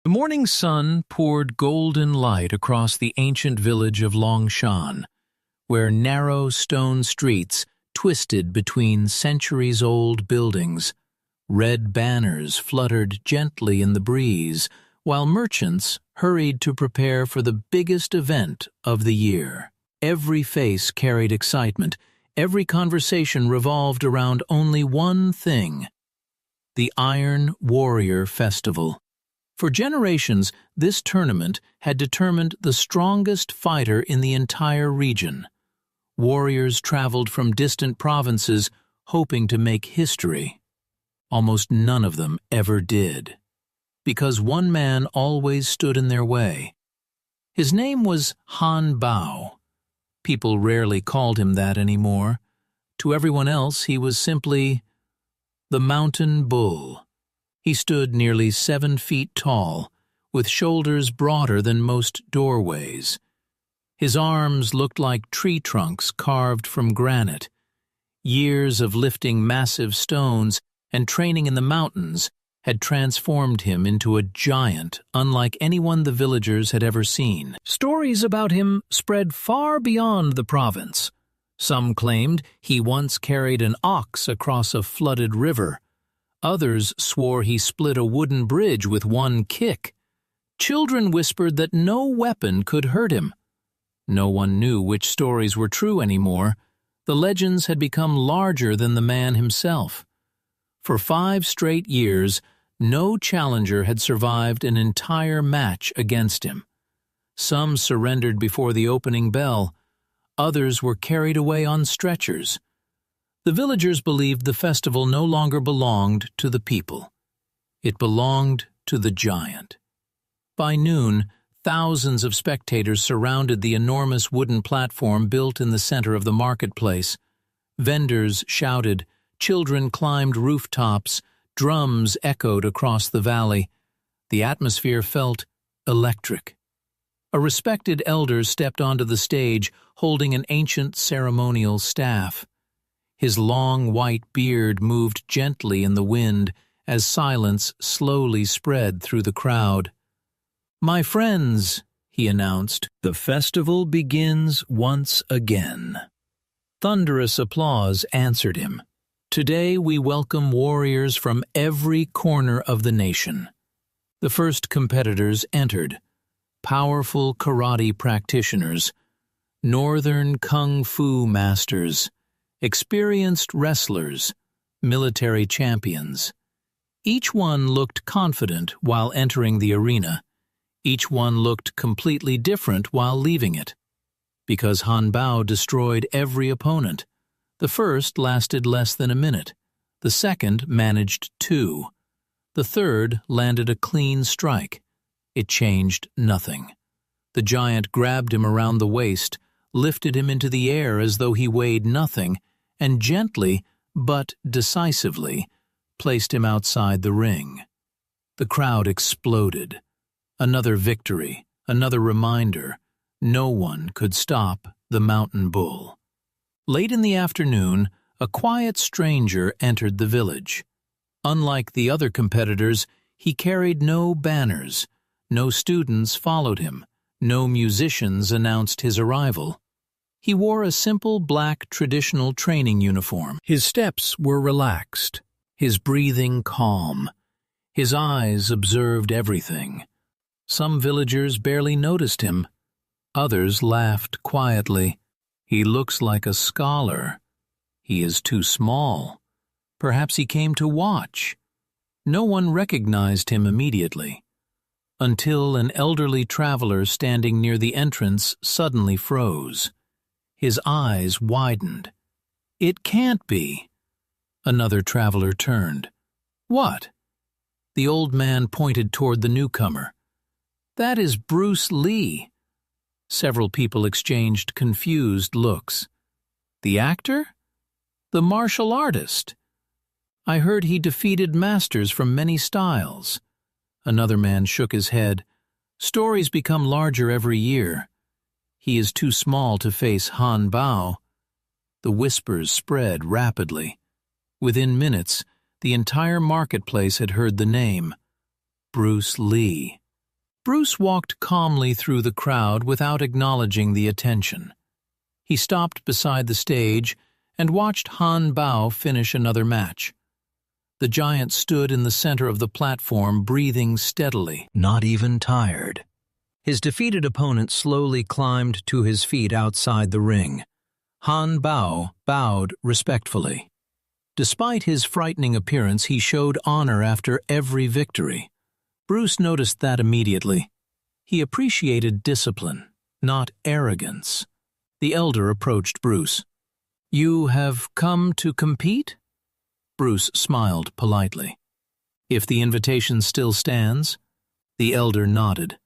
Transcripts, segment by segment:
The morning sun poured golden light across the ancient village of Longshan, where narrow stone streets twisted between centuries-old buildings. Red banners fluttered gently in the breeze, while merchants hurried to prepare for the biggest event of the year. Every face carried excitement. Every conversation revolved around only one thing: the Iron Warrior Festival. For generations, this tournament had determined the strongest fighter in the entire region. Warriors traveled from distant provinces hoping to make history. Almost none of them ever did, because one man always stood in their way. His name was Han Bao. People rarely called him that anymore. To everyone else, he was simply the Mountain Bull. He stood nearly 7 feet tall, with shoulders broader than most doorways. His arms looked like tree trunks carved from granite. Years of lifting massive stones and training in the mountains had transformed him into a giant unlike anyone the villagers had ever seen. Stories about him spread far beyond the province. Some claimed he once carried an ox across a flooded river. Others swore he split a wooden bridge with one kick. Children whispered that no weapon could hurt him. No one knew which stories were true anymore. The legends had become larger than the man himself. For 5 straight years, no challenger had survived an entire match against him. Some surrendered before the opening bell. Others were carried away on stretchers. The villagers believed the festival no longer belonged to the people. It belonged to the giant. By noon, thousands of spectators surrounded the enormous wooden platform built in the center of the marketplace. Vendors shouted, children climbed rooftops, drums echoed across the valley. The atmosphere felt electric. A respected elder stepped onto the stage holding an ancient ceremonial staff. His long white beard moved gently in the wind as silence slowly spread through the crowd. "My friends," he announced, "the festival begins once again." Thunderous applause answered him. Today we welcome warriors from every corner of the nation. The first competitors entered. Powerful karate practitioners, northern kung fu masters, experienced wrestlers, military champions. Each one looked confident while entering the arena. Each one looked completely different while leaving it. Because Han Bao destroyed every opponent. The first lasted less than a minute. The second managed 2. The third landed a clean strike. It changed nothing. The giant grabbed him around the waist, lifted him into the air as though he weighed nothing, and gently, but decisively, placed him outside the ring. The crowd exploded. Another victory, another reminder. No one could stop the Mountain Bull. Late in the afternoon, a quiet stranger entered the village. Unlike the other competitors, he carried no banners. No students followed him. No musicians announced his arrival. He wore a simple black traditional training uniform. His steps were relaxed, his breathing calm. His eyes observed everything. Some villagers barely noticed him. Others laughed quietly. "He looks like a scholar. He is too small. Perhaps he came to watch." No one recognized him immediately, until an elderly traveler standing near the entrance suddenly froze. His eyes widened. "It can't be." Another traveler turned. "What?" The old man pointed toward the newcomer. "That is Bruce Lee." Several people exchanged confused looks. "The actor? The martial artist? I heard he defeated masters from many styles." Another man shook his head. "Stories become larger every year. He is too small to face Han Bao." The whispers spread rapidly. Within minutes, the entire marketplace had heard the name, Bruce Lee. Bruce walked calmly through the crowd without acknowledging the attention. He stopped beside the stage and watched Han Bao finish another match. The giant stood in the center of the platform, breathing steadily, not even tired. His defeated opponent slowly climbed to his feet outside the ring. Han Bao bowed respectfully. Despite his frightening appearance, he showed honor after every victory. Bruce noticed that immediately. He appreciated discipline, not arrogance. The elder approached Bruce. "You have come to compete?" Bruce smiled politely. "If the invitation still stands?" The elder nodded.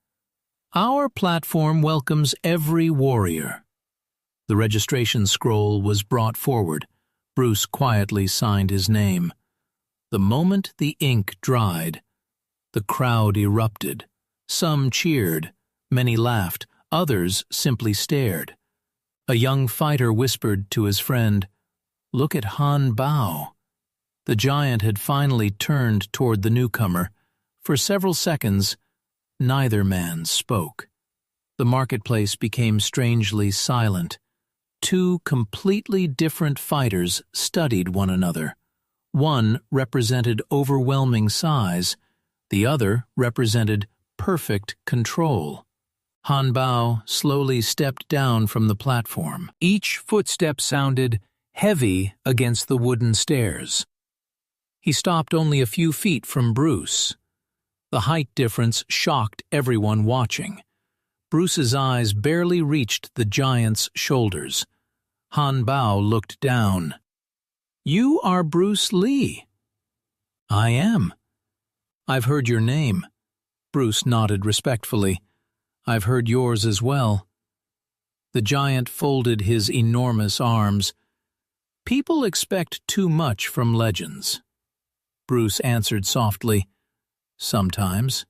"Our platform welcomes every warrior." The registration scroll was brought forward. Bruce quietly signed his name. The moment the ink dried, the crowd erupted. Some cheered, many laughed, others simply stared. A young fighter whispered to his friend, "Look at Han Bao." The giant had finally turned toward the newcomer. For several seconds, neither man spoke. The marketplace became strangely silent. Two completely different fighters studied one another. One represented overwhelming size, the other represented perfect control. Han Bao slowly stepped down from the platform. Each footstep sounded heavy against the wooden stairs. He stopped only a few feet from Bruce. The height difference shocked everyone watching. Bruce's eyes barely reached the giant's shoulders. Han Bao looked down. "You are Bruce Lee." "I am." "I've heard your name." Bruce nodded respectfully. "I've heard yours as well." The giant folded his enormous arms. "People expect too much from legends." Bruce answered softly, "Sometimes."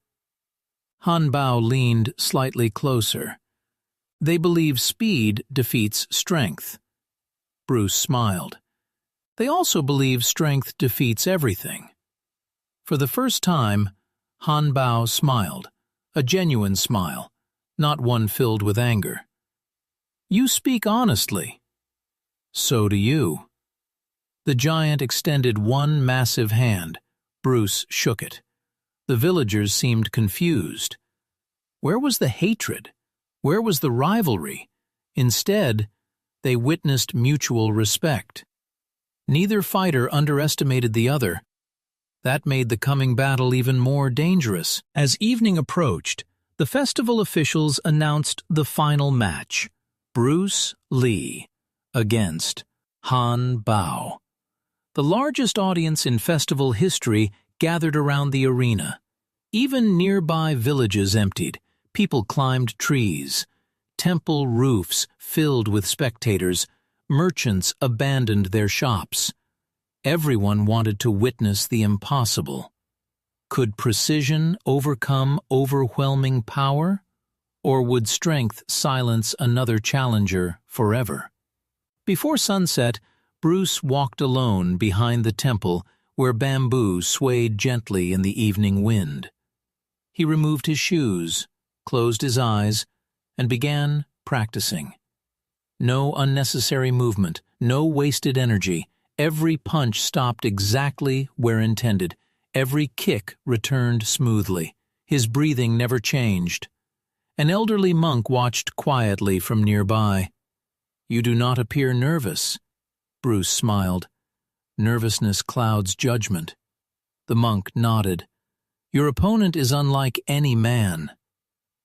Han Bao leaned slightly closer. "They believe speed defeats strength." Bruce smiled. "They also believe strength defeats everything." For the first time, Han Bao smiled, a genuine smile, not one filled with anger. "You speak honestly." "So do you." The giant extended one massive hand. Bruce shook it. The villagers seemed confused. Where was the hatred? Where was the rivalry? Instead, they witnessed mutual respect. Neither fighter underestimated the other. That made the coming battle even more dangerous. As evening approached, the festival officials announced the final match: Bruce Lee against Han Bao. The largest audience in festival history gathered around the arena. Even nearby villages emptied. People climbed trees. Temple roofs filled with spectators. Merchants abandoned their shops. Everyone wanted to witness the impossible. Could precision overcome overwhelming power? Or would strength silence another challenger forever? Before sunset, Bruce walked alone behind the temple where bamboo swayed gently in the evening wind. He removed his shoes, closed his eyes, and began practicing. No unnecessary movement, no wasted energy. Every punch stopped exactly where intended. Every kick returned smoothly. His breathing never changed. An elderly monk watched quietly from nearby. "You do not appear nervous." Bruce smiled. "Nervousness clouds judgment." The monk nodded. "Your opponent is unlike any man."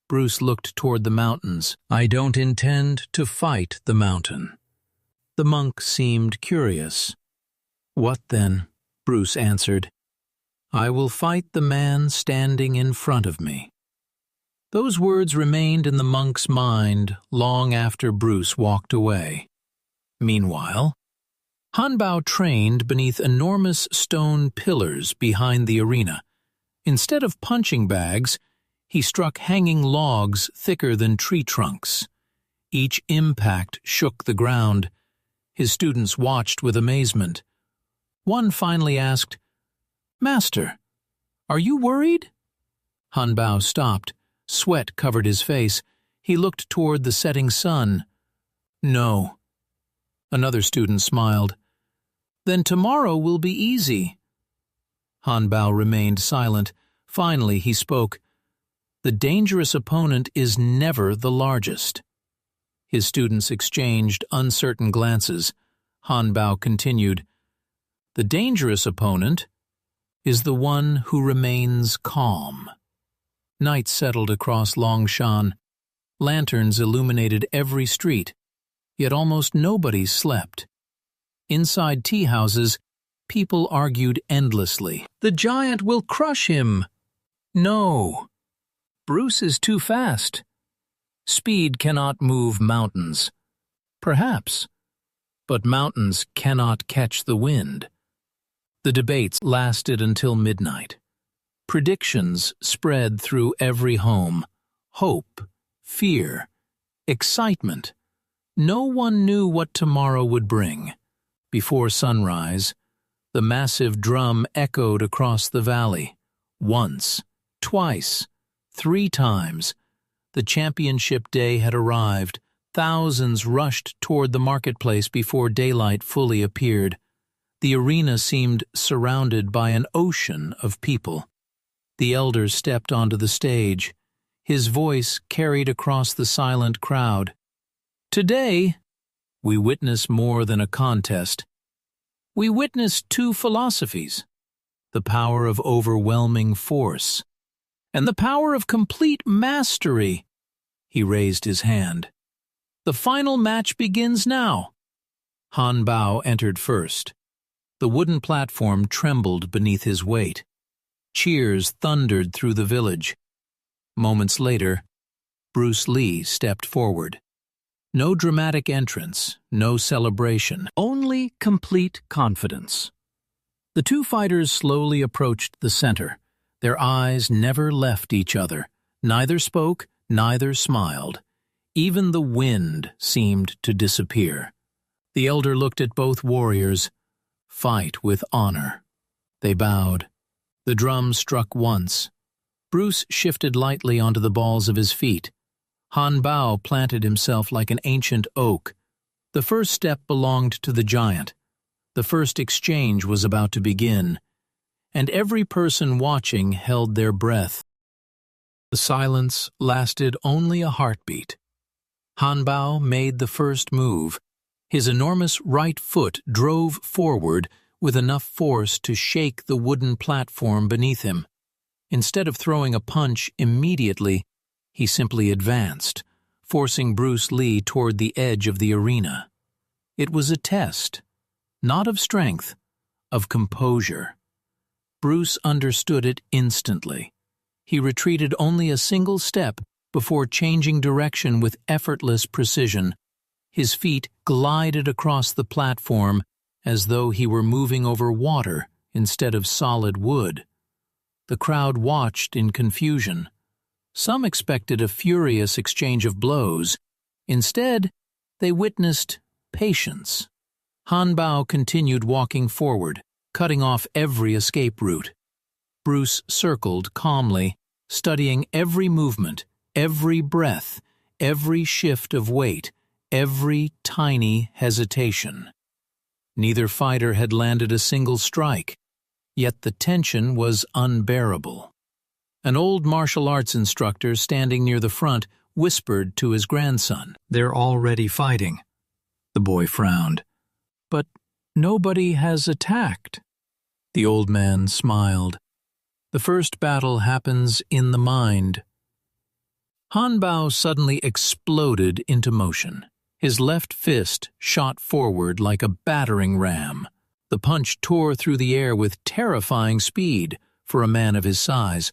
Bruce looked toward the mountains. "I don't intend to fight the mountain." The monk seemed curious. "What then?" Bruce answered. "I will fight the man standing in front of me." Those words remained in the monk's mind long after Bruce walked away. Meanwhile, Han Bao trained beneath enormous stone pillars behind the arena. Instead of punching bags, he struck hanging logs thicker than tree trunks. Each impact shook the ground. His students watched with amazement. One finally asked, "Master, are you worried?" Han Bao stopped, Sweat covered his face. He looked toward the setting sun. No. Another student smiled. Then tomorrow will be easy. Han Bao remained silent. Finally, he spoke. The dangerous opponent is never the largest. His students exchanged uncertain glances. Han Bao continued. The dangerous opponent is the one who remains calm. Night settled across Longshan. Lanterns illuminated every street, yet almost nobody slept. Inside tea houses, people argued endlessly. The giant will crush him. No. Bruce is too fast. Speed cannot move mountains. Perhaps. But mountains cannot catch the wind. The debates lasted until midnight. Predictions spread through every home. Hope, fear, excitement. No one knew what tomorrow would bring. Before sunrise, the massive drum echoed across the valley. Once, twice, 3 times. The championship day had arrived. Thousands rushed toward the marketplace before daylight fully appeared. The arena seemed surrounded by an ocean of people. The elder stepped onto the stage. His voice carried across the silent crowd. Today, we witness more than a contest. We witness 2 philosophies, the power of overwhelming force and the power of complete mastery. He raised his hand. The final match begins now. Han Bao entered first. The wooden platform trembled beneath his weight. Cheers thundered through the village. Moments later, Bruce Lee stepped forward. No dramatic entrance, no celebration, only complete confidence. The 2 fighters slowly approached the center. Their eyes never left each other. Neither spoke, neither smiled. Even the wind seemed to disappear. The elder looked at both warriors. Fight with honor. They bowed. The drum struck once. Bruce shifted lightly onto the balls of his feet. Han Bao planted himself like an ancient oak. The first step belonged to the giant. The first exchange was about to begin, and every person watching held their breath. The silence lasted only a heartbeat. Han Bao made the first move. His enormous right foot drove forward with enough force to shake the wooden platform beneath him. Instead of throwing a punch immediately, he simply advanced, forcing Bruce Lee toward the edge of the arena. It was a test, not of strength, of composure. Bruce understood it instantly. He retreated only a single step before changing direction with effortless precision. His feet glided across the platform as though he were moving over water instead of solid wood. The crowd watched in confusion. Some expected a furious exchange of blows. Instead, they witnessed patience. Han Bao continued walking forward, cutting off every escape route. Bruce circled calmly, studying every movement, every breath, every shift of weight, every tiny hesitation. Neither fighter had landed a single strike, yet the tension was unbearable. An old martial arts instructor standing near the front whispered to his grandson, "They're already fighting." The boy frowned. "But nobody has attacked." The old man smiled. "The first battle happens in the mind." Han Bao suddenly exploded into motion. His left fist shot forward like a battering ram. The punch tore through the air with terrifying speed for a man of his size.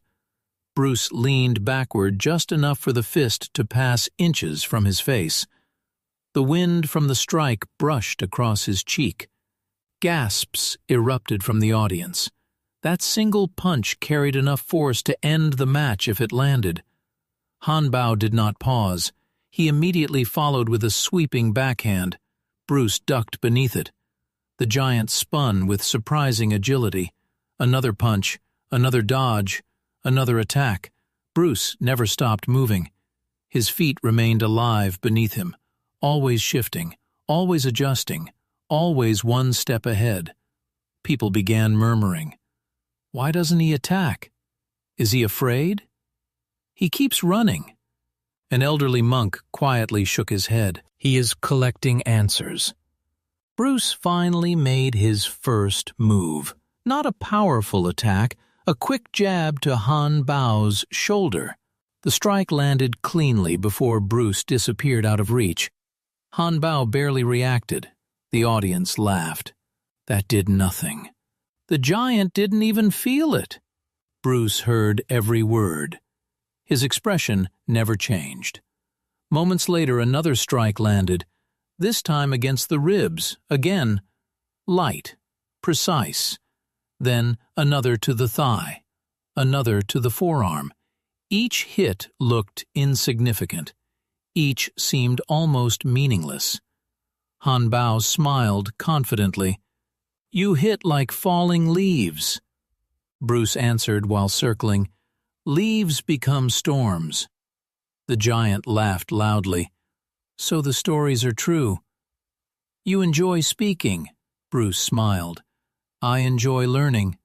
Bruce leaned backward just enough for the fist to pass inches from his face. The wind from the strike brushed across his cheek. Gasps erupted from the audience. That single punch carried enough force to end the match if it landed. Han Bao did not pause. He immediately followed with a sweeping backhand. Bruce ducked beneath it. The giant spun with surprising agility. Another punch, another dodge, another attack, Bruce never stopped moving. His feet remained alive beneath him, always shifting, always adjusting, always one step ahead. People began murmuring. Why doesn't he attack? Is he afraid? He keeps running. An elderly monk quietly shook his head. He is collecting answers. Bruce finally made his first move. Not a powerful attack, a quick jab to Han Bao's shoulder. The strike landed cleanly before Bruce disappeared out of reach. Han Bao barely reacted. The audience laughed. That did nothing. The giant didn't even feel it. Bruce heard every word. His expression never changed. Moments later, another strike landed, this time against the ribs, again, light, precise. Then another to the thigh, another to the forearm. Each hit looked insignificant. Each seemed almost meaningless. Han Bao smiled confidently. You hit like falling leaves. Bruce answered while circling. Leaves become storms. The giant laughed loudly. So the stories are true. You enjoy speaking, Bruce smiled. I enjoy learning.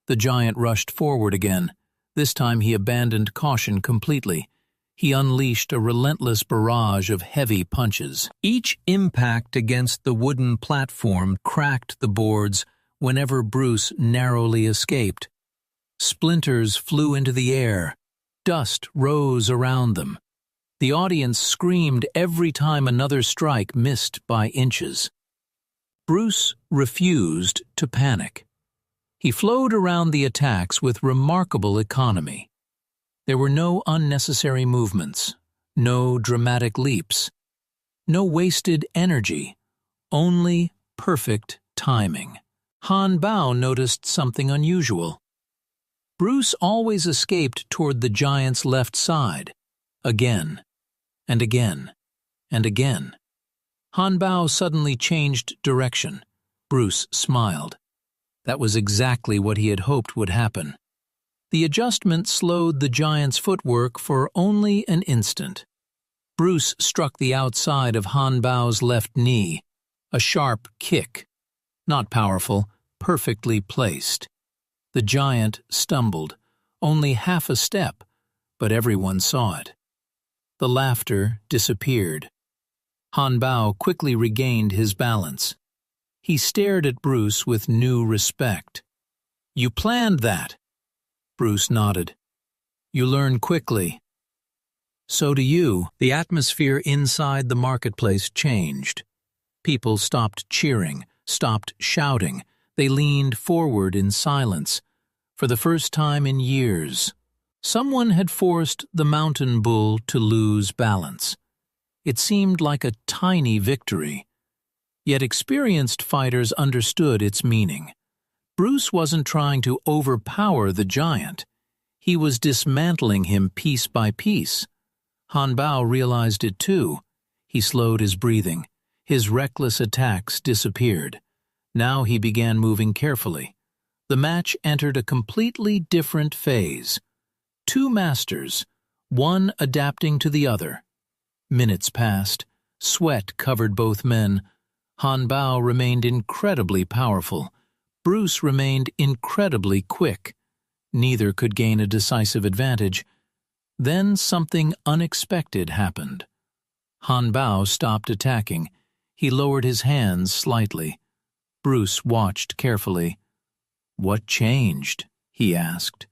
The giant rushed forward again. This time he abandoned caution completely. He unleashed a relentless barrage of heavy punches. Each impact against the wooden platform cracked the boards whenever Bruce narrowly escaped. Splinters flew into the air. Dust rose around them. The audience screamed every time another strike missed by inches. Bruce refused to panic. He flowed around the attacks with remarkable economy. There were no unnecessary movements, no dramatic leaps, no wasted energy, only perfect timing. Han Bao noticed something unusual. Bruce always escaped toward the giant's left side, again, and again, and again. Han Bao suddenly changed direction. Bruce smiled. That was exactly what he had hoped would happen. The adjustment slowed the giant's footwork for only an instant. Bruce struck the outside of Han Bao's left knee, a sharp kick. Not powerful, perfectly placed. The giant stumbled, only half a step, but everyone saw it. The laughter disappeared. Han Bao quickly regained his balance. He stared at Bruce with new respect. You planned that? Bruce nodded. You learn quickly. So do you. The atmosphere inside the marketplace changed. People stopped cheering, stopped shouting. They leaned forward in silence. For the first time in years, someone had forced the mountain bull to lose balance. It seemed like a tiny victory. Yet experienced fighters understood its meaning. Bruce wasn't trying to overpower the giant. He was dismantling him piece by piece. Han Bao realized it too. He slowed his breathing. His reckless attacks disappeared. Now he began moving carefully. The match entered a completely different phase. Two masters, one adapting to the other. Minutes passed. Sweat covered both men. Han Bao remained incredibly powerful. Bruce remained incredibly quick. Neither could gain a decisive advantage. Then something unexpected happened. Han Bao stopped attacking. He lowered his hands slightly. Bruce watched carefully. What changed? He asked.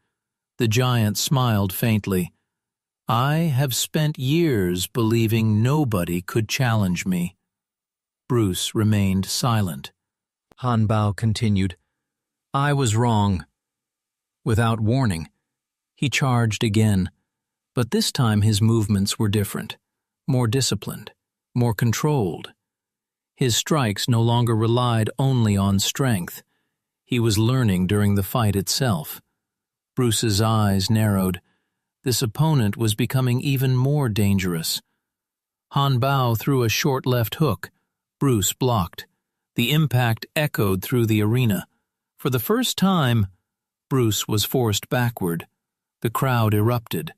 The giant smiled faintly. I have spent years believing nobody could challenge me. Bruce remained silent. Han Bao continued. I was wrong. Without warning, he charged again, but this time his movements were different, more disciplined, more controlled. His strikes no longer relied only on strength. He was learning during the fight itself. Bruce's eyes narrowed. This opponent was becoming even more dangerous. Han Bao threw a short left hook. Bruce blocked. The impact echoed through the arena. For the first time, Bruce was forced backward. The crowd erupted.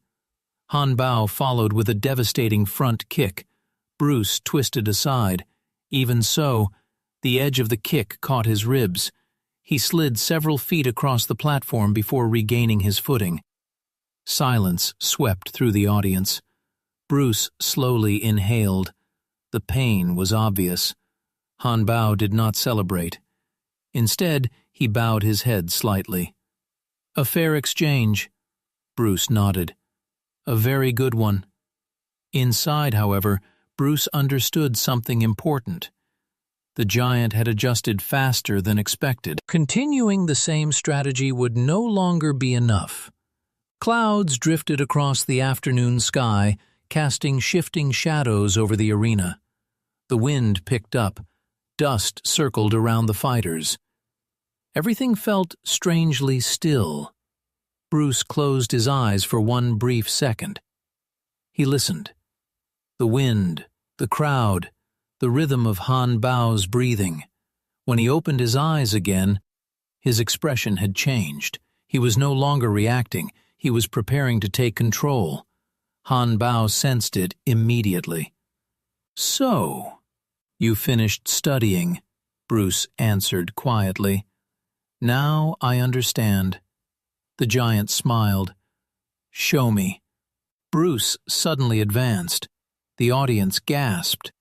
Han Bao followed with a devastating front kick. Bruce twisted aside. Even so, the edge of the kick caught his ribs. He slid several feet across the platform before regaining his footing. Silence swept through the audience. Bruce slowly inhaled. The pain was obvious. Han Bao did not celebrate. Instead, he bowed his head slightly. "A fair exchange." Bruce nodded. "A very good one." Inside, however, Bruce understood something important. The giant had adjusted faster than expected. Continuing the same strategy would no longer be enough. Clouds drifted across the afternoon sky, casting shifting shadows over the arena. The wind picked up. Dust circled around the fighters. Everything felt strangely still. Bruce closed his eyes for one brief second. He listened. The wind, the crowd, the rhythm of Han Bao's breathing. When he opened his eyes again, his expression had changed. He was no longer reacting. He was preparing to take control. Han Bao sensed it immediately. "So, you finished studying," Bruce answered quietly. "Now I understand." The giant smiled. "Show me." Bruce suddenly advanced. The audience gasped.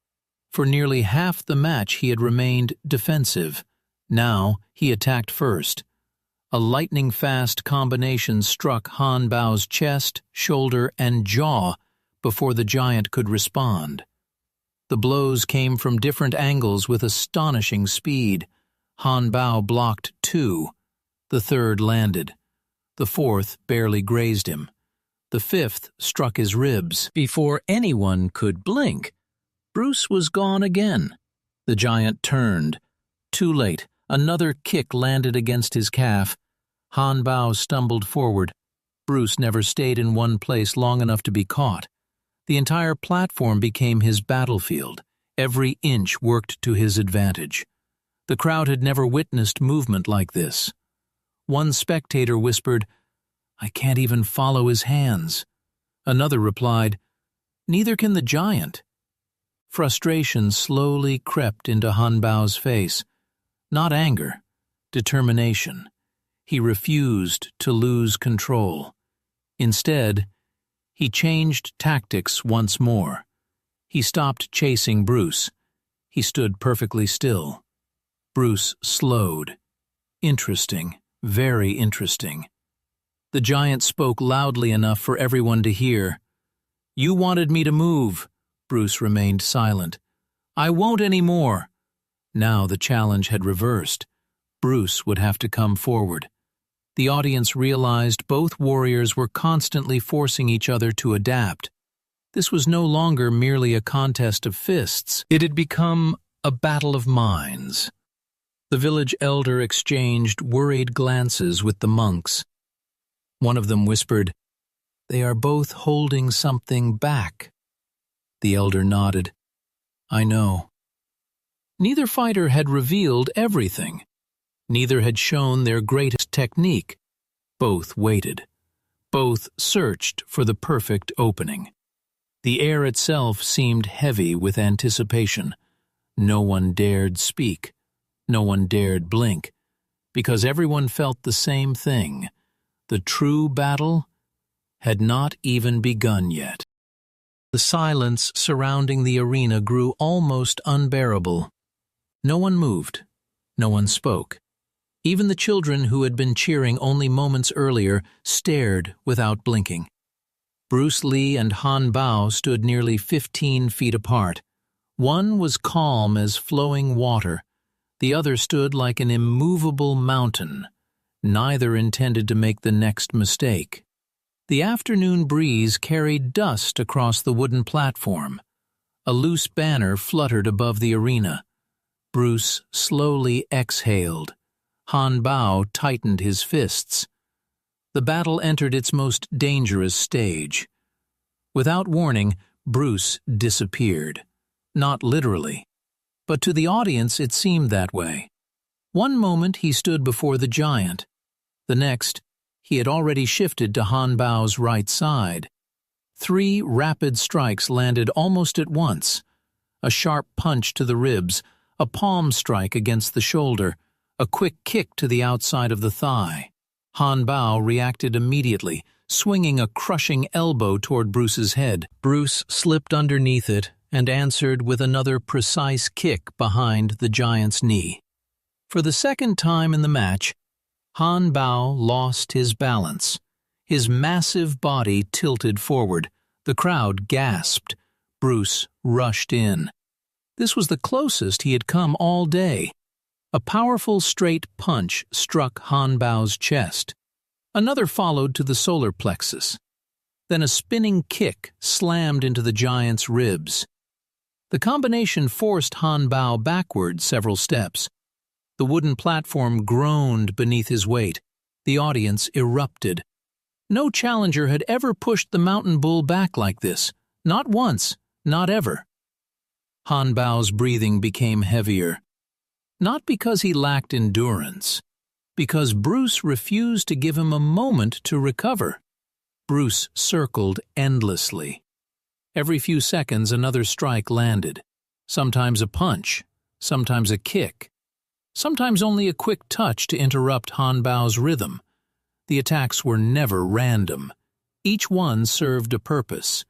For nearly half the match he had remained defensive. Now he attacked first. A lightning-fast combination struck Han Bao's chest, shoulder, and jaw before the giant could respond. The blows came from different angles with astonishing speed. Han Bao blocked 2. The third landed. The fourth barely grazed him. The fifth struck his ribs. Before anyone could blink, Bruce was gone again. The giant turned. Too late. Another kick landed against his calf. Han Bao stumbled forward. Bruce never stayed in one place long enough to be caught. The entire platform became his battlefield. Every inch worked to his advantage. The crowd had never witnessed movement like this. One spectator whispered, "I can't even follow his hands." Another replied, "Neither can the giant." Frustration slowly crept into Han Bao's face. Not anger, determination. He refused to lose control. Instead, he changed tactics once more. He stopped chasing Bruce. He stood perfectly still. Bruce slowed. Interesting, very interesting. The giant spoke loudly enough for everyone to hear. "You wanted me to move." Bruce remained silent. "I won't anymore." Now the challenge had reversed. Bruce would have to come forward. The audience realized both warriors were constantly forcing each other to adapt. This was no longer merely a contest of fists. It had become a battle of minds. The village elder exchanged worried glances with the monks. One of them whispered, "They are both holding something back." The elder nodded. "I know." Neither fighter had revealed everything. Neither had shown their greatest technique. Both waited. Both searched for the perfect opening. The air itself seemed heavy with anticipation. No one dared speak. No one dared blink. Because everyone felt the same thing. The true battle had not even begun yet. The silence surrounding the arena grew almost unbearable. No one moved. No one spoke. Even the children who had been cheering only moments earlier stared without blinking. Bruce Lee and Han Bao stood nearly 15 feet apart. One was calm as flowing water. The other stood like an immovable mountain. Neither intended to make the next mistake. The afternoon breeze carried dust across the wooden platform. A loose banner fluttered above the arena. Bruce slowly exhaled. Han Bao tightened his fists. The battle entered its most dangerous stage. Without warning, Bruce disappeared. Not literally, but to the audience it seemed that way. One moment he stood before the giant. The next, He had already shifted to Han Bao's right side. 3 rapid strikes landed almost at once. A sharp punch to the ribs, a palm strike against the shoulder, a quick kick to the outside of the thigh. Han Bao reacted immediately, swinging a crushing elbow toward Bruce's head. Bruce slipped underneath it and answered with another precise kick behind the giant's knee. For the second time in the match, Han Bao lost his balance. His massive body tilted forward. The crowd gasped. Bruce rushed in. This was the closest he had come all day. A powerful straight punch struck Han Bao's chest. Another followed to the solar plexus. Then a spinning kick slammed into the giant's ribs. The combination forced Han Bao backward several steps. The wooden platform groaned beneath his weight. The audience erupted. No challenger had ever pushed the mountain bull back like this. Not once, not ever. Han Bao's breathing became heavier. Not because he lacked endurance, because Bruce refused to give him a moment to recover. Bruce circled endlessly. Every few seconds another strike landed. Sometimes a punch, sometimes a kick, sometimes only a quick touch to interrupt Han Bao's rhythm. The attacks were never random. Each one served a purpose.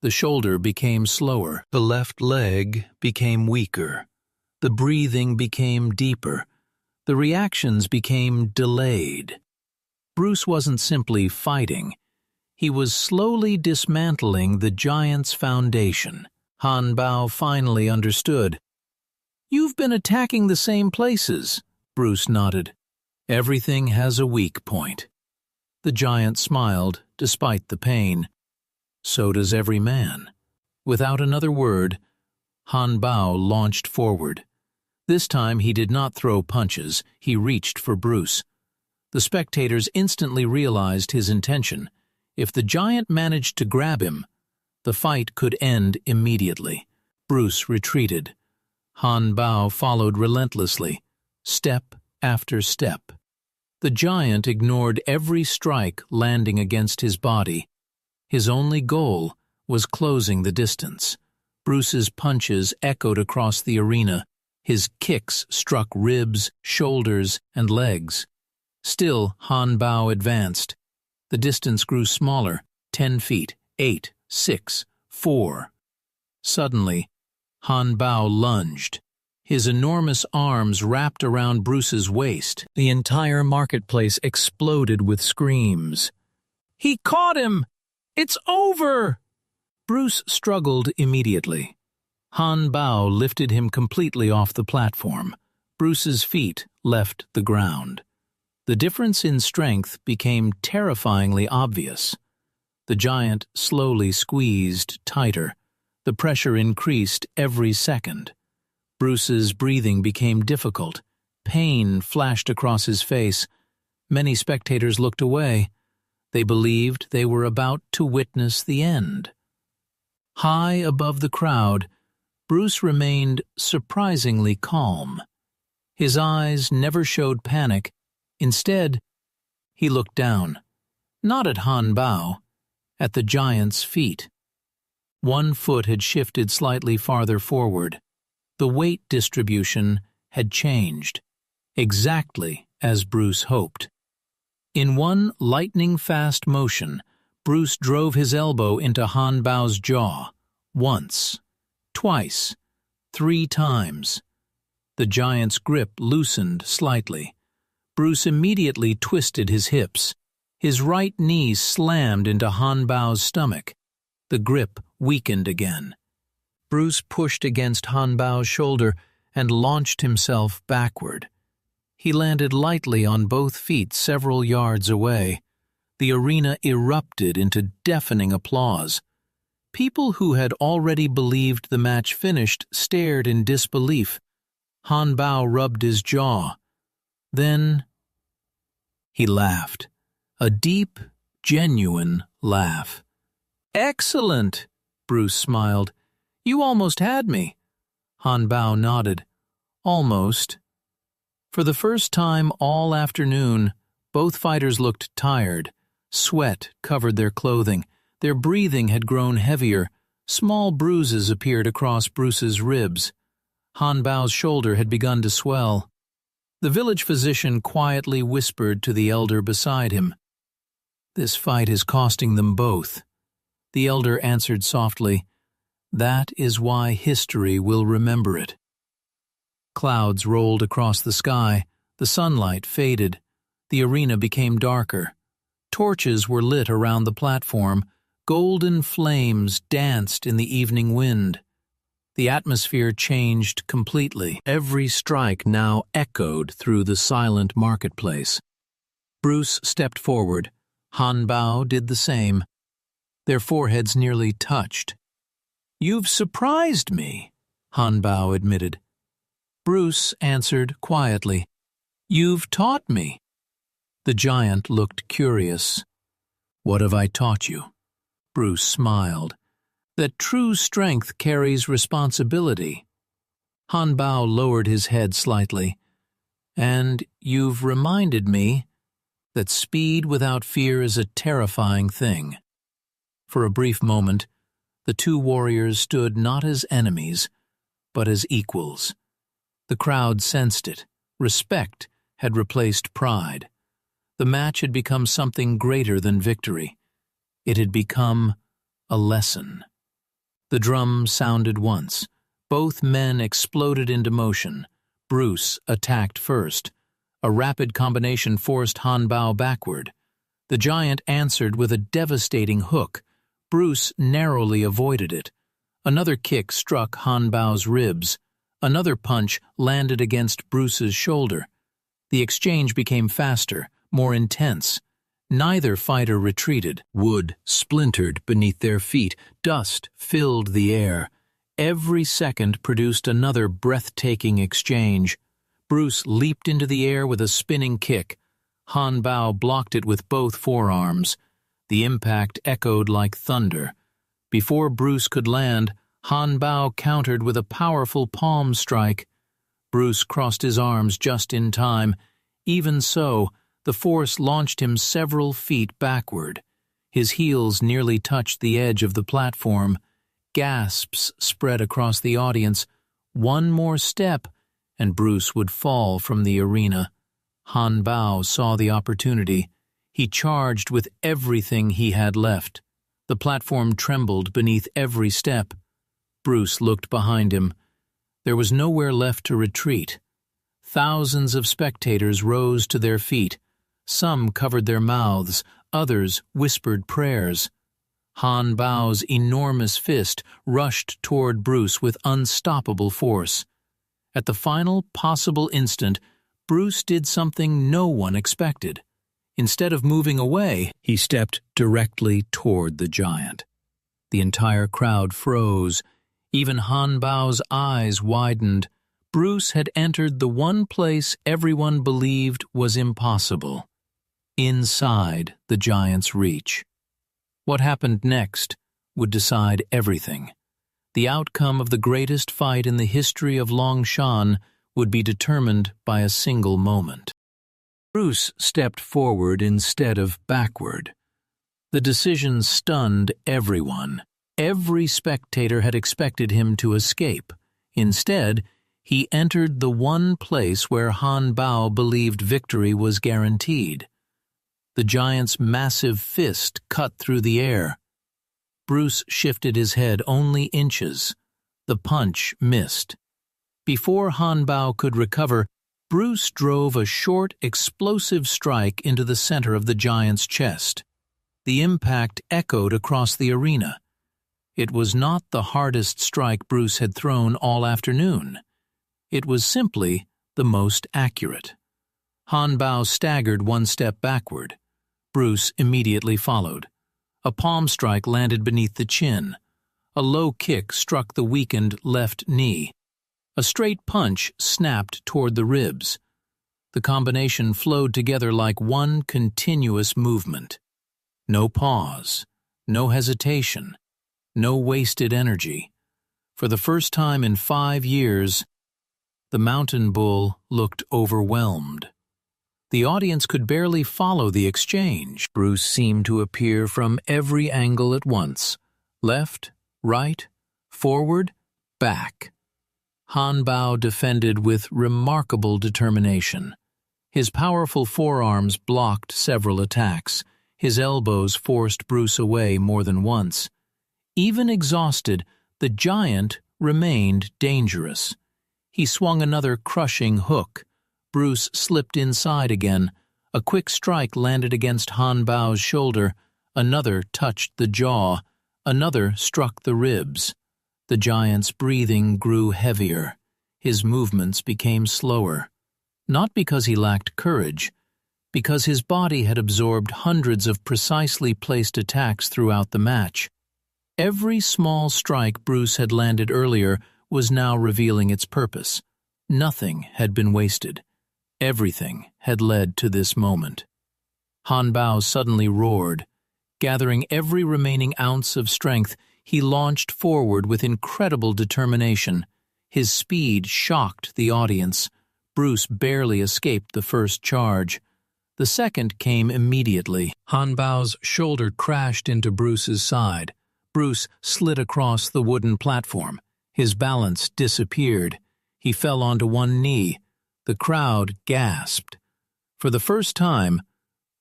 The shoulder became slower. The left leg became weaker. The breathing became deeper. The reactions became delayed. Bruce wasn't simply fighting. He was slowly dismantling the giant's foundation. Han Bao finally understood. "You've been attacking the same places," Bruce nodded. "Everything has a weak point." The giant smiled, despite the pain. "So does every man." Without another word, Han Bao launched forward. This time he did not throw punches, he reached for Bruce. The spectators instantly realized his intention. If the giant managed to grab him, the fight could end immediately. Bruce retreated. Han Bao followed relentlessly, step after step. The giant ignored every strike landing against his body. His only goal was closing the distance. Bruce's punches echoed across the arena. His kicks struck ribs, shoulders, and legs. Still, Han Bao advanced. The distance grew smaller, 10 feet, 8, 6, 4. Suddenly, Han Bao lunged. His enormous arms wrapped around Bruce's waist. The entire marketplace exploded with screams. "He caught him! It's over!" Bruce struggled immediately. Han Bao lifted him completely off the platform. Bruce's feet left the ground. The difference in strength became terrifyingly obvious. The giant slowly squeezed tighter. The pressure increased every second. Bruce's breathing became difficult. Pain flashed across his face. Many spectators looked away. They believed they were about to witness the end. High above the crowd, Bruce remained surprisingly calm. His eyes never showed panic. Instead, he looked down, not at Han Bao, at the giant's feet. One foot had shifted slightly farther forward. The weight distribution had changed, exactly as Bruce hoped. In one lightning-fast motion, Bruce drove his elbow into Han Bao's jaw, once, twice, 3 times. The giant's grip loosened slightly. Bruce immediately twisted his hips. His right knee slammed into Han Bao's stomach. The grip weakened again. Bruce pushed against Han Bao's shoulder and launched himself backward. He landed lightly on both feet several yards away. The arena erupted into deafening applause. People who had already believed the match finished stared in disbelief. Han Bao rubbed his jaw. Then he laughed. A deep, genuine laugh. "Excellent," Bruce smiled. "You almost had me." Han Bao nodded. "Almost." For the first time all afternoon, Both fighters looked tired. Sweat covered their clothing. Their breathing had grown heavier. Small bruises appeared across Bruce's ribs. Han Bao's shoulder had begun to swell. The village physician quietly whispered to the elder beside him, "This fight is costing them both." The elder answered softly, "That is why history will remember it." Clouds rolled across the sky. The sunlight faded. The arena became darker. Torches were lit around the platform. Golden flames danced in the evening wind. The atmosphere changed completely. Every strike now echoed through the silent marketplace. Bruce stepped forward. Han Bao did the same. Their foreheads nearly touched. "You've surprised me," Han Bao admitted. Bruce answered quietly, "You've taught me." The giant looked curious. "What have I taught you?" Bruce smiled. "That true strength carries responsibility." Han Bao lowered his head slightly. "And you've reminded me that speed without fear is a terrifying thing." For a brief moment, the two warriors stood not as enemies, but as equals. The crowd sensed it. Respect had replaced pride. The match had become something greater than victory. It had become a lesson. The drum sounded once. Both men exploded into motion. Bruce attacked first. A rapid combination forced Han Bao backward. The giant answered with a devastating hook. Bruce narrowly avoided it. Another kick struck Han Bao's ribs. Another punch landed against Bruce's shoulder. The exchange became faster, more intense. Neither fighter retreated. Wood splintered beneath their feet. Dust filled the air. Every second produced another breathtaking exchange. Bruce leaped into the air with a spinning kick. Han Bao blocked it with both forearms. The impact echoed like thunder. Before Bruce could land, Han Bao countered with a powerful palm strike. Bruce crossed his arms just in time. Even so, the force launched him several feet backward. His heels nearly touched the edge of the platform. Gasps spread across the audience. One more step, and Bruce would fall from the arena. Han Bao saw the opportunity. He charged with everything he had left. The platform trembled beneath every step. Bruce looked behind him. There was nowhere left to retreat. Thousands of spectators rose to their feet. Some covered their mouths, others whispered prayers. Han Bao's enormous fist rushed toward Bruce with unstoppable force. At the final possible instant, Bruce did something no one expected. Instead of moving away, he stepped directly toward the giant. The entire crowd froze. Even Han Bao's eyes widened. Bruce had entered the one place everyone believed was impossible. Inside the giant's reach. What happened next would decide everything. The outcome of the greatest fight in the history of Longshan would be determined by a single moment. Bruce stepped forward instead of backward. The decision stunned everyone. Every spectator had expected him to escape. Instead, he entered the one place where Han Bao believed victory was guaranteed. The giant's massive fist cut through the air. Bruce shifted his head only inches. The punch missed. Before Han Bao could recover, Bruce drove a short, explosive strike into the center of the giant's chest. The impact echoed across the arena. It was not the hardest strike Bruce had thrown all afternoon. It was simply the most accurate. Han Bao staggered one step backward. Bruce immediately followed. A palm strike landed beneath the chin. A low kick struck the weakened left knee. A straight punch snapped toward the ribs. The combination flowed together like one continuous movement. No pause, no hesitation, no wasted energy. For the first time in 5 years, the mountain bull looked overwhelmed. The audience could barely follow the exchange. Bruce seemed to appear from every angle at once. Left, right, forward, back. Han Bao defended with remarkable determination. His powerful forearms blocked several attacks. His elbows forced Bruce away more than once. Even exhausted, the giant remained dangerous. He swung another crushing hook. Bruce slipped inside again. A quick strike landed against Han Bao's shoulder. Another touched the jaw. Another struck the ribs. The giant's breathing grew heavier. His movements became slower. Not because he lacked courage, because his body had absorbed hundreds of precisely placed attacks throughout the match. Every small strike Bruce had landed earlier was now revealing its purpose. Nothing had been wasted. Everything had led to this moment. Han Bao suddenly roared. Gathering every remaining ounce of strength, he launched forward with incredible determination. His speed shocked the audience. Bruce barely escaped the first charge. The second came immediately. Han Bao's shoulder crashed into Bruce's side. Bruce slid across the wooden platform. His balance disappeared. He fell onto one knee. The crowd gasped. For the first time,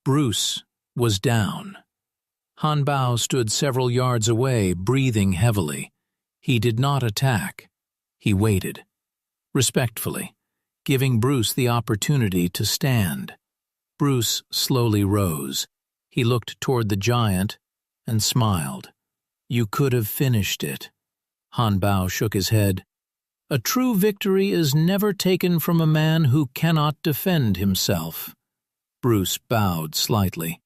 Bruce was down. Han Bao stood several yards away, breathing heavily. He did not attack. He waited, respectfully, giving Bruce the opportunity to stand. Bruce slowly rose. He looked toward the giant and smiled. "You could have finished it." Han Bao shook his head. "A true victory is never taken from a man who cannot defend himself." Bruce bowed slightly.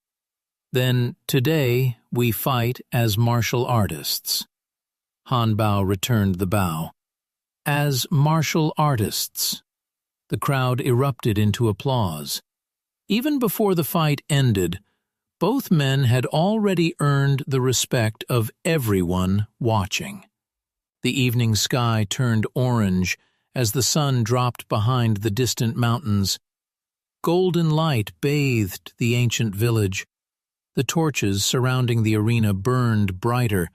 "Then today we fight as martial artists." Han Bao returned the bow. "As martial artists." The crowd erupted into applause. Even before the fight ended, both men had already earned the respect of everyone watching. The evening sky turned orange as the sun dropped behind the distant mountains. Golden light bathed the ancient village. The torches surrounding the arena burned brighter,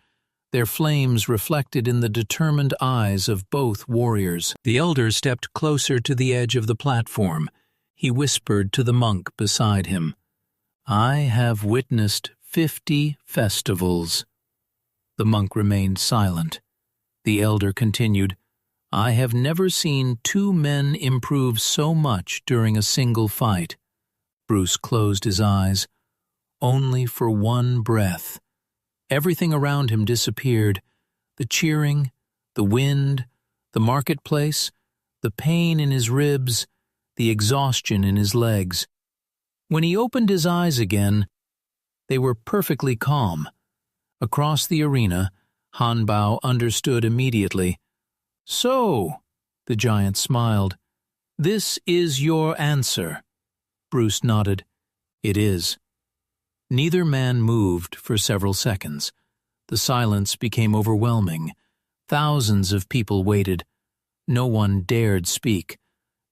their flames reflected in the determined eyes of both warriors. The elder stepped closer to the edge of the platform. He whispered to the monk beside him, "I have witnessed 50 festivals." The monk remained silent. The elder continued, "I have never seen two men improve so much during a single fight." Bruce closed his eyes. Only for one breath. Everything around him disappeared. The cheering, the wind, the marketplace, the pain in his ribs, the exhaustion in his legs. When he opened his eyes again, they were perfectly calm. Across the arena, Han Bao understood immediately. "So," the giant smiled, "this is your answer." Bruce nodded. "It is." Neither man moved for several seconds. The silence became overwhelming. Thousands of people waited. No one dared speak.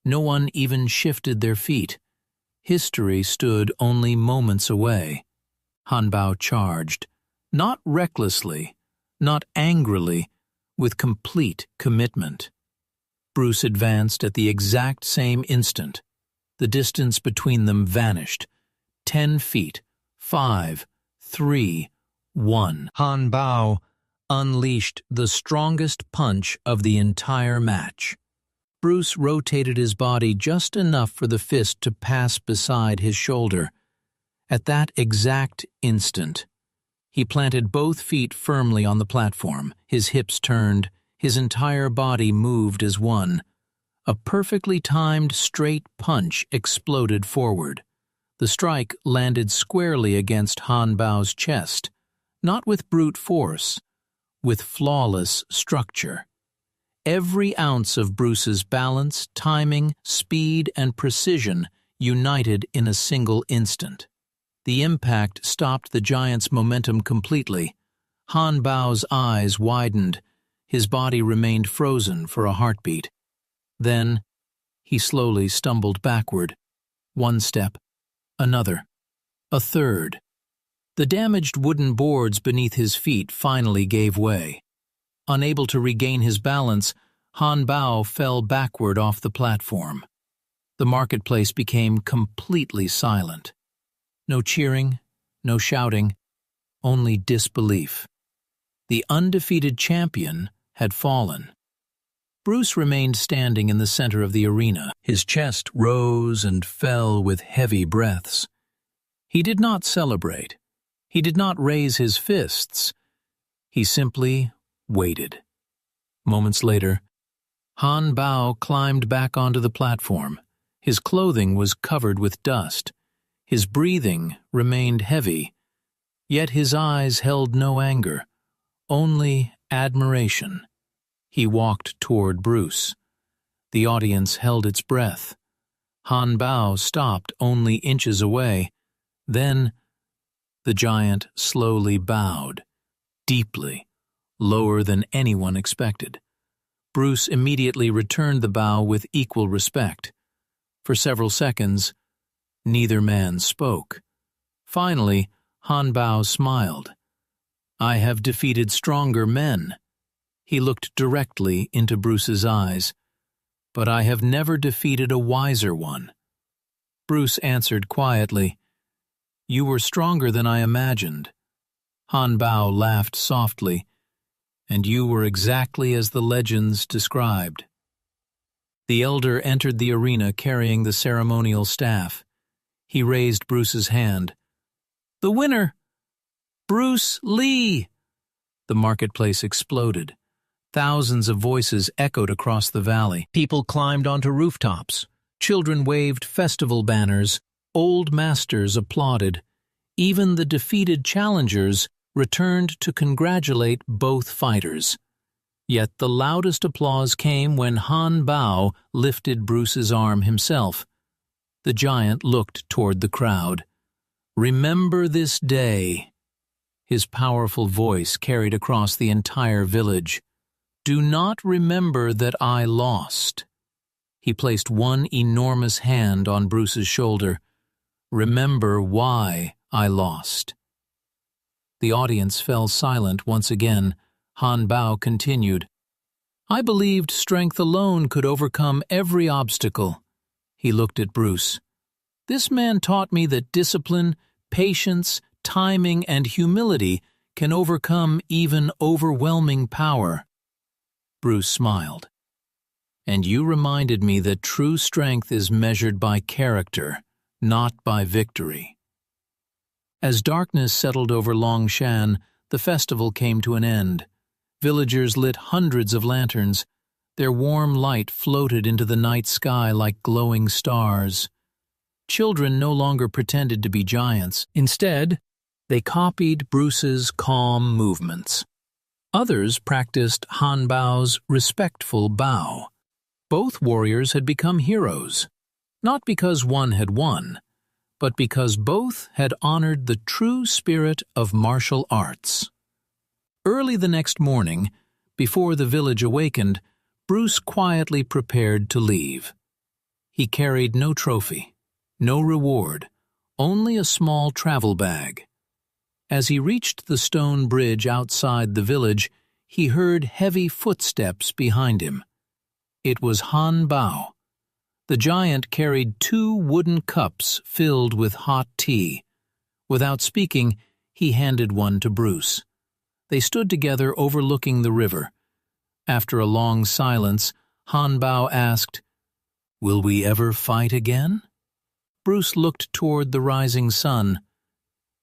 No one even shifted their feet. History stood only moments away. Han Bao charged, not recklessly, not angrily, with complete commitment. Bruce advanced at the exact same instant. The distance between them vanished. 10 feet. 5, 3, 1. Han Bao unleashed the strongest punch of the entire match. Bruce rotated his body just enough for the fist to pass beside his shoulder. At that exact instant, he planted both feet firmly on the platform, his hips turned, his entire body moved as one. A perfectly timed straight punch exploded forward. The strike landed squarely against Han Bao's chest, not with brute force, with flawless structure. Every ounce of Bruce's balance, timing, speed, and precision united in a single instant. The impact stopped the giant's momentum completely. Han Bao's eyes widened. His body remained frozen for a heartbeat. Then, he slowly stumbled backward. One step, another, a third. The damaged wooden boards beneath his feet finally gave way. Unable to regain his balance, Han Bao fell backward off the platform. The marketplace became completely silent. No cheering, no shouting, only disbelief. The undefeated champion had fallen. Bruce remained standing in the center of the arena. His chest rose and fell with heavy breaths. He did not celebrate. He did not raise his fists. He simply waited. Moments later, Han Bao climbed back onto the platform. His clothing was covered with dust. His breathing remained heavy, yet his eyes held no anger, only admiration. He walked toward Bruce. The audience held its breath. Han Bao stopped only inches away. Then the giant slowly bowed, deeply, lower than anyone expected. Bruce immediately returned the bow with equal respect. For several seconds, neither man spoke. Finally, Han Bao smiled. "I have defeated stronger men." He looked directly into Bruce's eyes. "But I have never defeated a wiser one." Bruce answered quietly, "You were stronger than I imagined." Han Bao laughed softly, "And you were exactly as the legends described." The elder entered the arena carrying the ceremonial staff. He raised Bruce's hand. "The winner! Bruce Lee!" The marketplace exploded. Thousands of voices echoed across the valley. People climbed onto rooftops. Children waved festival banners. Old masters applauded. Even the defeated challengers returned to congratulate both fighters. Yet the loudest applause came when Han Bao lifted Bruce's arm himself. The giant looked toward the crowd. "Remember this day." His powerful voice carried across the entire village. "Do not remember that I lost." He placed one enormous hand on Bruce's shoulder. "Remember why I lost." The audience fell silent once again. Han Bao continued, "I believed strength alone could overcome every obstacle." He looked at Bruce. "This man taught me that discipline, patience, timing, and humility can overcome even overwhelming power." Bruce smiled. "And you reminded me that true strength is measured by character, not by victory." As darkness settled over Longshan, the festival came to an end. Villagers lit hundreds of lanterns. Their warm light floated into the night sky like glowing stars. Children no longer pretended to be giants. Instead, they copied Bruce's calm movements. Others practiced Han Bao's respectful bow. Both warriors had become heroes, not because one had won, but because both had honored the true spirit of martial arts. Early the next morning, before the village awakened, Bruce quietly prepared to leave. He carried no trophy, no reward, only a small travel bag. As he reached the stone bridge outside the village, he heard heavy footsteps behind him. It was Han Bao. The giant carried 2 wooden cups filled with hot tea. Without speaking, he handed one to Bruce. They stood together overlooking the river. After a long silence, Han Bao asked, "Will we ever fight again?" Bruce looked toward the rising sun.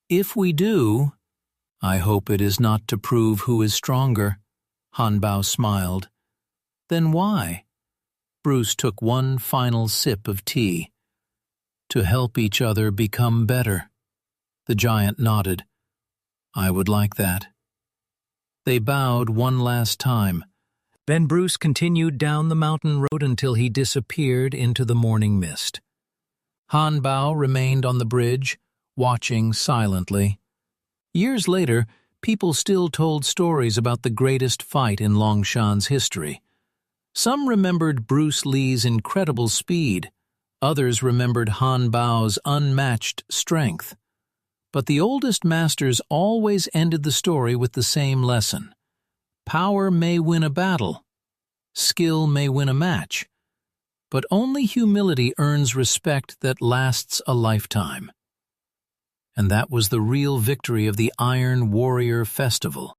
"If we do, I hope it is not to prove who is stronger." Han Bao smiled. "Then why?" Bruce took one final sip of tea. "To help each other become better." The giant nodded. "I would like that." They bowed one last time. Then Bruce continued down the mountain road until he disappeared into the morning mist. Han Bao remained on the bridge, watching silently. Years later, people still told stories about the greatest fight in Longshan's history. Some remembered Bruce Lee's incredible speed, Others remembered Han Bao's unmatched strength. But the oldest masters always ended the story with the same lesson. Power may win a battle, skill may win a match, but only humility earns respect that lasts a lifetime. And that was the real victory of the Iron Warrior Festival.